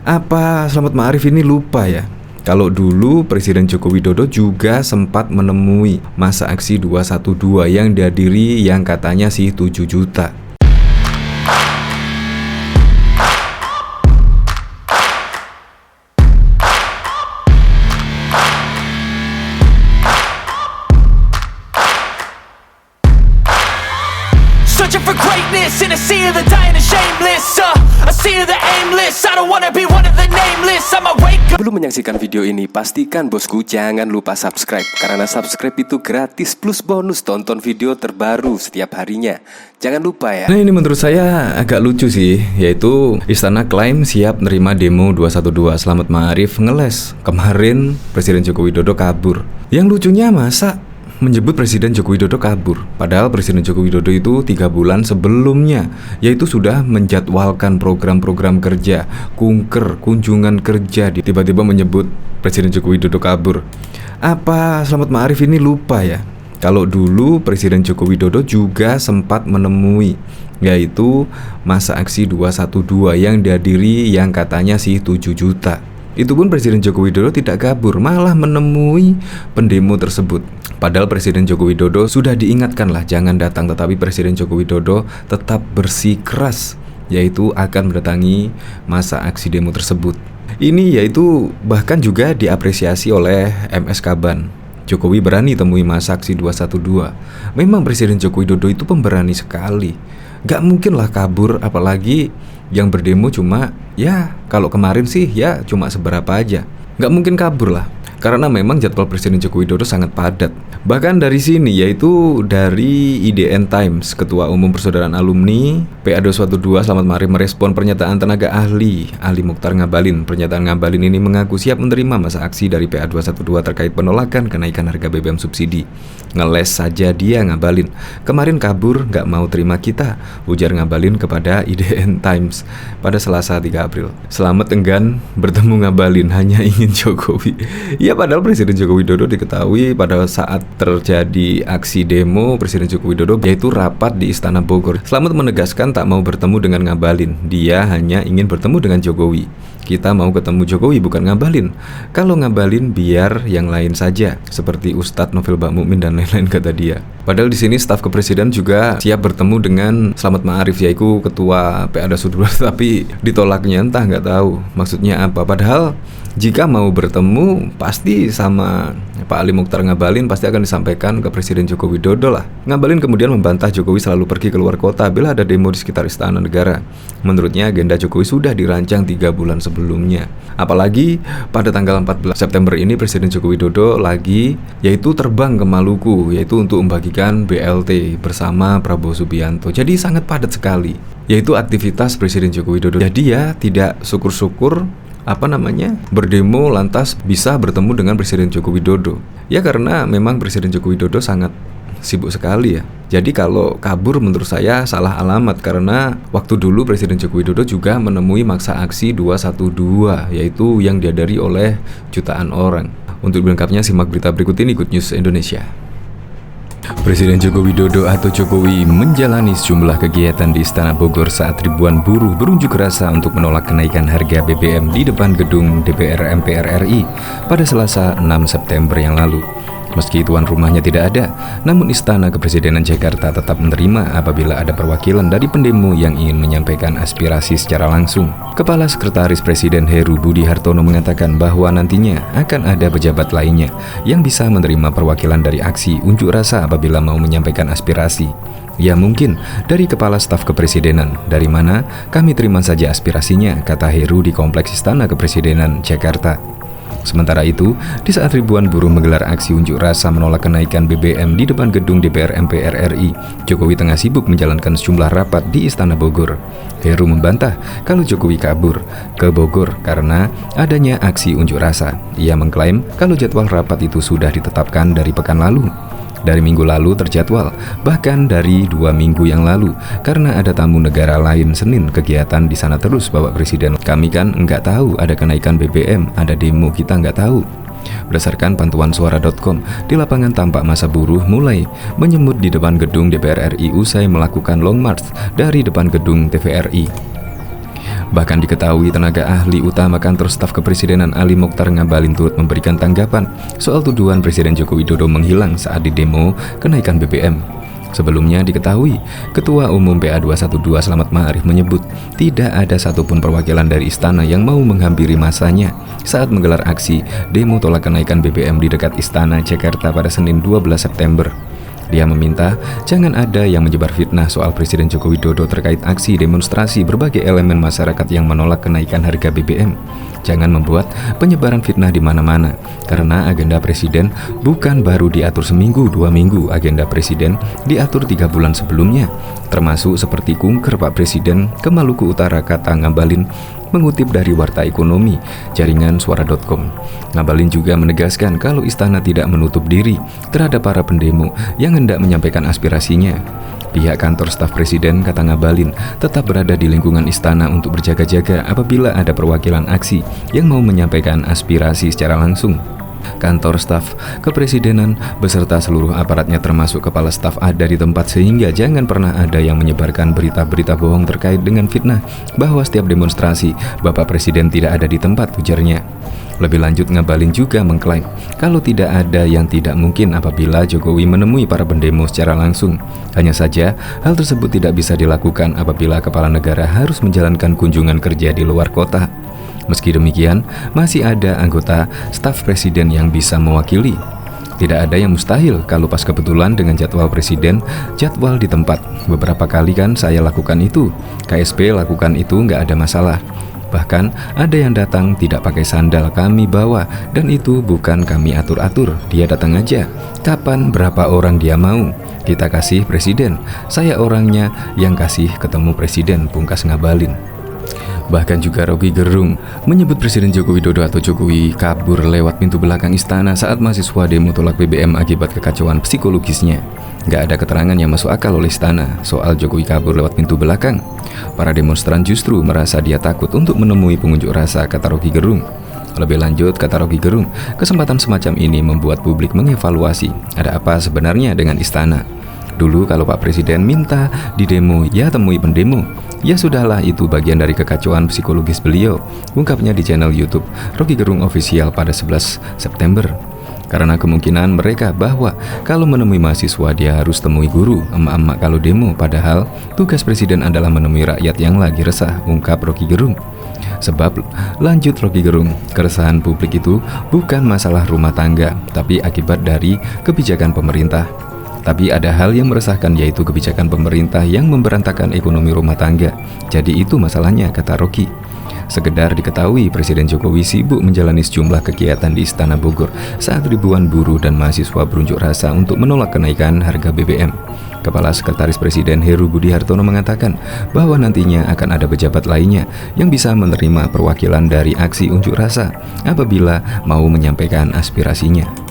Apa Selamat Ma'arif ini lupa ya? Kalau dulu Presiden Joko Widodo juga sempat menemui masa aksi 212 yang dihadiri yang katanya sih 7 juta. Searching for greatness in a sea of the dying and shameless, a sea of the aimless. I don't wanna be one of the nameless. I'ma wake up. Sebelum menyaksikan video ini, pastikan bosku jangan lupa subscribe, karena subscribe itu gratis plus bonus tonton video terbaru setiap harinya. Jangan lupa ya. Nah, ini menurut saya agak lucu sih, yaitu Istana klaim siap nerima demo 212 Selamat Ma'arif ngeles. Kemarin Presiden Joko Widodo kabur. Yang lucunya masa menyebut Presiden Joko Widodo kabur, padahal Presiden Joko Widodo itu 3 bulan sebelumnya yaitu sudah menjadwalkan program-program kerja, kunjungan kerja. Tiba-tiba menyebut Presiden Joko Widodo kabur. Apa Selamat Ma'arif ini lupa ya? Kalau dulu Presiden Joko Widodo juga sempat menemui yaitu masa aksi 212 yang dihadiri yang katanya sih 7 juta. Itu pun Presiden Joko Widodo tidak kabur, malah menemui pendemo tersebut. Padahal Presiden Joko Widodo sudah diingatkan lah jangan datang, tetapi Presiden Joko Widodo tetap bersikeras yaitu akan mendatangi masa aksi demo tersebut. Ini yaitu bahkan juga diapresiasi oleh MS Kaban. Jokowi berani temui masa aksi 212. Memang Presiden Joko Widodo itu pemberani sekali. Gak mungkin lah kabur, apalagi yang berdemo cuma ya kalau kemarin sih ya cuma seberapa aja. Gak mungkin kabur lah, karena memang jadwal Presiden Joko Widodo sangat padat. Bahkan dari sini, yaitu dari IDN Times, Ketua Umum Persaudaraan Alumni PA212 Selamat Ma'arif merespon pernyataan tenaga ahli Mukhtar Ngabalin. Pernyataan Ngabalin ini mengaku siap menerima masa aksi dari PA212 terkait penolakan kenaikan harga BBM subsidi. Ngeles saja dia Ngabalin. Kemarin kabur, gak mau terima kita, ujar Ngabalin kepada IDN Times pada Selasa 3 April. Selamat enggan bertemu Ngabalin, hanya ingin Jokowi. Ya, padahal Presiden Joko Widodo diketahui pada saat terjadi aksi demo Presiden Joko Widodo yaitu rapat di Istana Bogor. Selamat menegaskan tak mau bertemu dengan Ngabalin. Dia hanya ingin bertemu dengan Jokowi. Kita mau ketemu Jokowi, bukan Ngabalin. Kalau Ngabalin biar yang lain saja, seperti Ustadz Novel Bakmukmin dan lain-lain, kata dia. Padahal di sini staf kepresiden juga siap bertemu dengan Selamat Ma'arif yaitu Ketua PA212, tapi ditolaknya entah nggak tahu maksudnya apa. Padahal jika mau bertemu pasti sama Pak Ali Mukhtar Ngabalin pasti akan disampaikan ke Presiden Joko Widodo lah. Ngabalin kemudian membantah Jokowi selalu pergi keluar kota bila ada demo di sekitar Istana Negara. Menurutnya agenda Jokowi sudah dirancang 3 bulan sebelumnya. Apalagi pada tanggal 14 September ini Presiden Joko Widodo lagi yaitu terbang ke Maluku yaitu untuk membagikan BLT bersama Prabowo Subianto. Jadi sangat padat sekali yaitu aktivitas Presiden Joko Widodo. Jadi ya tidak syukur-syukur berdemo lantas bisa bertemu dengan Presiden Joko Widodo. Ya karena memang Presiden Joko Widodo sangat sibuk sekali ya. Jadi kalau kabur menurut saya salah alamat, karena waktu dulu Presiden Joko Widodo juga menemui masa aksi 212 yaitu yang dihadiri oleh jutaan orang. Untuk lengkapnya simak berita berikut ini, Good News Indonesia. Presiden Joko Widodo atau Jokowi menjalani sejumlah kegiatan di Istana Bogor saat ribuan buruh berunjuk rasa untuk menolak kenaikan harga BBM di depan gedung DPR MPR RI pada Selasa 6 September yang lalu. Meski tuan rumahnya tidak ada, namun Istana Kepresidenan Jakarta tetap menerima apabila ada perwakilan dari pendemo yang ingin menyampaikan aspirasi secara langsung. Kepala Sekretaris Presiden Heru Budi Hartono mengatakan bahwa nantinya akan ada pejabat lainnya yang bisa menerima perwakilan dari aksi unjuk rasa apabila mau menyampaikan aspirasi. Ya mungkin dari Kepala Staf Kepresidenan, dari mana kami terima saja aspirasinya, kata Heru di Kompleks Istana Kepresidenan Jakarta. Sementara itu, di saat ribuan buruh menggelar aksi unjuk rasa menolak kenaikan BBM di depan gedung DPR MPR RI, Jokowi tengah sibuk menjalankan sejumlah rapat di Istana Bogor. Heru membantah kalau Jokowi kabur ke Bogor karena adanya aksi unjuk rasa. Ia mengklaim kalau jadwal rapat itu sudah ditetapkan dari pekan lalu. Dari minggu lalu terjadwal, bahkan dari 2 minggu yang lalu, karena ada tamu negara lain Senin kegiatan di sana terus Bapak Presiden. Kami kan nggak tahu ada kenaikan BBM, ada demo kita nggak tahu. Berdasarkan pantauan suara.com, di lapangan tampak massa buruh mulai menyemut di depan gedung DPR RI usai melakukan long march dari depan gedung TVRI. Bahkan diketahui tenaga ahli utama kantor staf kepresidenan Ali Mokhtar Ngabalin turut memberikan tanggapan soal tuduhan Presiden Joko Widodo menghilang saat di demo kenaikan BBM. Sebelumnya diketahui, Ketua Umum PA212 Slamet Ma'arif menyebut tidak ada satupun perwakilan dari istana yang mau menghampiri masanya saat menggelar aksi demo tolak kenaikan BBM di dekat Istana Jakarta pada Senin 12 September. Dia meminta jangan ada yang menyebar fitnah soal Presiden Joko Widodo terkait aksi demonstrasi berbagai elemen masyarakat yang menolak kenaikan harga BBM. Jangan membuat penyebaran fitnah di mana-mana, karena agenda Presiden bukan baru diatur seminggu, 2 minggu. Agenda Presiden diatur 3 bulan sebelumnya, termasuk seperti kunker Pak Presiden ke Maluku Utara, kata Ngabalin mengutip dari Warta Ekonomi jaringan suara.com. Ngabalin juga menegaskan kalau istana tidak menutup diri terhadap para pendemo yang hendak menyampaikan aspirasinya. Pihak kantor staf presiden, kata Ngabalin, tetap berada di lingkungan istana untuk berjaga-jaga apabila ada perwakilan aksi yang mau menyampaikan aspirasi secara langsung. Kantor staf kepresidenan beserta seluruh aparatnya termasuk kepala staf ada di tempat, sehingga jangan pernah ada yang menyebarkan berita-berita bohong terkait dengan fitnah bahwa setiap demonstrasi Bapak Presiden tidak ada di tempat, ujarnya. Lebih lanjut, Ngabalin juga mengklaim kalau tidak ada yang tidak mungkin apabila Jokowi menemui para pendemo secara langsung. Hanya saja hal tersebut tidak bisa dilakukan apabila kepala negara harus menjalankan kunjungan kerja di luar kota. Meski demikian, masih ada anggota staf presiden yang bisa mewakili. Tidak ada yang mustahil kalau pas kebetulan dengan jadwal presiden, jadwal di tempat. Beberapa kali kan saya lakukan itu, KSP lakukan itu, nggak ada masalah. Bahkan ada yang datang tidak pakai sandal, kami bawa, dan itu bukan kami atur-atur, dia datang aja. Kapan berapa orang dia mau, kita kasih presiden. Saya orangnya yang kasih ketemu presiden, pungkas Ngabalin. Bahkan juga Rocky Gerung menyebut Presiden Joko Widodo atau Jokowi kabur lewat pintu belakang istana saat mahasiswa demo tolak BBM akibat kekacauan psikologisnya. Gak ada keterangan yang masuk akal oleh istana soal Jokowi kabur lewat pintu belakang. Para demonstran justru merasa dia takut untuk menemui pengunjuk rasa, kata Rocky Gerung. Lebih lanjut, kata Rocky Gerung, kesempatan semacam ini membuat publik mengevaluasi ada apa sebenarnya dengan istana. Dulu kalau Pak Presiden minta di demo, ya temui pendemo. Ya sudahlah, itu bagian dari kekacauan psikologis beliau, ungkapnya di channel YouTube Rocky Gerung Official pada 11 September. Karena kemungkinan mereka bahwa kalau menemui mahasiswa dia harus temui guru, emak-emak kalau demo, padahal tugas presiden adalah menemui rakyat yang lagi resah, ungkap Rocky Gerung. Sebab, lanjut Rocky Gerung, keresahan publik itu bukan masalah rumah tangga, tapi akibat dari kebijakan pemerintah. Tapi ada hal yang meresahkan, yaitu kebijakan pemerintah yang memberantakan ekonomi rumah tangga. Jadi itu masalahnya, kata Rocky. Sekedar diketahui, Presiden Jokowi sibuk menjalani sejumlah kegiatan di Istana Bogor saat ribuan buruh dan mahasiswa berunjuk rasa untuk menolak kenaikan harga BBM. Kepala Sekretaris Presiden Heru Budi Hartono mengatakan bahwa nantinya akan ada pejabat lainnya yang bisa menerima perwakilan dari aksi unjuk rasa apabila mau menyampaikan aspirasinya.